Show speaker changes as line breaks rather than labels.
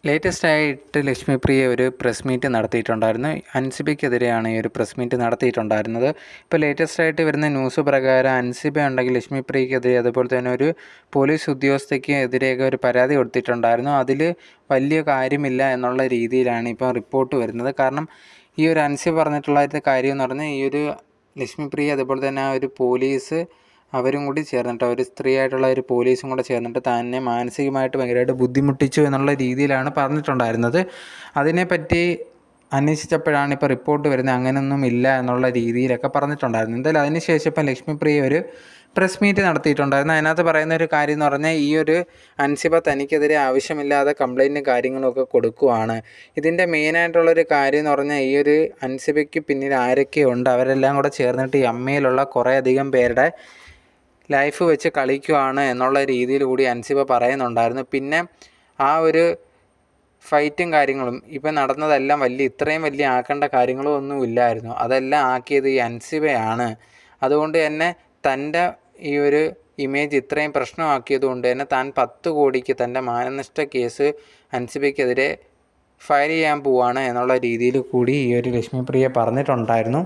Latest ആയിട്ട് ലക്ഷ്മിപ്രിയ ഒരു press meet നടത്തിയിട്ടുണ്ടായിരുന്നു. അൻസിബയ്ക്കെതിരെയാണ് ഈ ഒരു പ്രസ് മീറ്റ് നടത്തിയിട്ടുണ്ടായിരുന്നത്. ഇപ്പോൾ ലേറ്റസ്റ്റ് ആയിട്ട് വരുന്ന ന്യൂസ് പ്രകാരം അൻസിബ ഉണ്ടെങ്കിൽ ലക്ഷ്മിപ്രിയക്കെതിരെ അതുപോലെ തന്നെ ഒരു പോലീസ് ഉദ്യോഗസ്ഥയ്ക്ക് എതിരെയൊക്കെ ഒരു പരാതി കൊടുത്തിട്ടുണ്ടായിരുന്നു. അതിൽ വലിയ കാര്യമില്ല എന്നുള്ള രീതിയിലാണ് ഇപ്പോൾ റിപ്പോർട്ട് വരുന്നത്. കാരണം ഈ ഒരു അൻസിബ പറഞ്ഞിട്ടുള്ള കാര്യം എന്ന് പറഞ്ഞാൽ ഈ ഒരു ലക്ഷ്മിപ്രിയ അതുപോലെ തന്നെ ആ ഒരു പോലീസ് അവരും കൂടി ചേർന്നിട്ട് ഒരു സ്ത്രീയായിട്ടുള്ള ഒരു പോലീസും കൂടെ ചേർന്നിട്ട് തന്നെ മാനസികമായിട്ട് ഭയങ്കരമായിട്ട് ബുദ്ധിമുട്ടിച്ചു എന്നുള്ള രീതിയിലാണ് പറഞ്ഞിട്ടുണ്ടായിരുന്നത്. അതിനെപ്പറ്റി അന്വേഷിച്ചപ്പോഴാണ് ഇപ്പോൾ റിപ്പോർട്ട് വരുന്നത് അങ്ങനെയൊന്നും ഇല്ല എന്നുള്ള രീതിയിലൊക്കെ പറഞ്ഞിട്ടുണ്ടായിരുന്നു. എന്തായാലും അതിനുശേഷം ഇപ്പം ലക്ഷ്മിപ്രിയ ഒരു പ്രസ് മീറ്റ് നടത്തിയിട്ടുണ്ടായിരുന്നു. അതിനകത്ത് പറയുന്ന ഒരു കാര്യം എന്ന് പറഞ്ഞാൽ ഈ ഒരു അൻസിബ തനിക്കെതിരെ ആവശ്യമില്ലാതെ കംപ്ലൈൻറ്റും കാര്യങ്ങളൊക്കെ കൊടുക്കുവാണ്. ഇതിൻ്റെ മെയിനായിട്ടുള്ളൊരു കാര്യം എന്ന് പറഞ്ഞാൽ ഈ ഒരു അൻസിബയ്ക്ക് പിന്നിൽ ആരൊക്കെയുണ്ട് അവരെല്ലാം കൂടെ ചേർന്നിട്ട് ഈ അമ്മയിലുള്ള കുറേയധികം പേരുടെ ലൈഫ് വെച്ച് കളിക്കുവാണ് എന്നുള്ള രീതിയിൽ കൂടി അൻസിബ പറയുന്നുണ്ടായിരുന്നു. പിന്നെ ആ ഒരു ഫൈറ്റും കാര്യങ്ങളും ഇപ്പം നടന്നതെല്ലാം ഇത്രയും വലിയ ആക്കേണ്ട കാര്യങ്ങളും ഒന്നും ഇല്ലായിരുന്നു. അതെല്ലാം ആക്കിയത് ഈ അൻസിബയാണ്. അതുകൊണ്ട് തന്നെ തൻ്റെ ഈ ഒരു ഇമേജ് ഇത്രയും പ്രശ്നമാക്കിയത് കൊണ്ട് തന്നെ താൻ 10 കോടിക്ക് തൻ്റെ മാനനഷ്ട കേസ് അൻസിബയ്ക്കെതിരെ ഫയൽ ചെയ്യാൻ പോവുകയാണ് എന്നുള്ള രീതിയിൽ കൂടി ഈ ഒരു ലക്ഷ്മിപ്രിയ പറഞ്ഞിട്ടുണ്ടായിരുന്നു.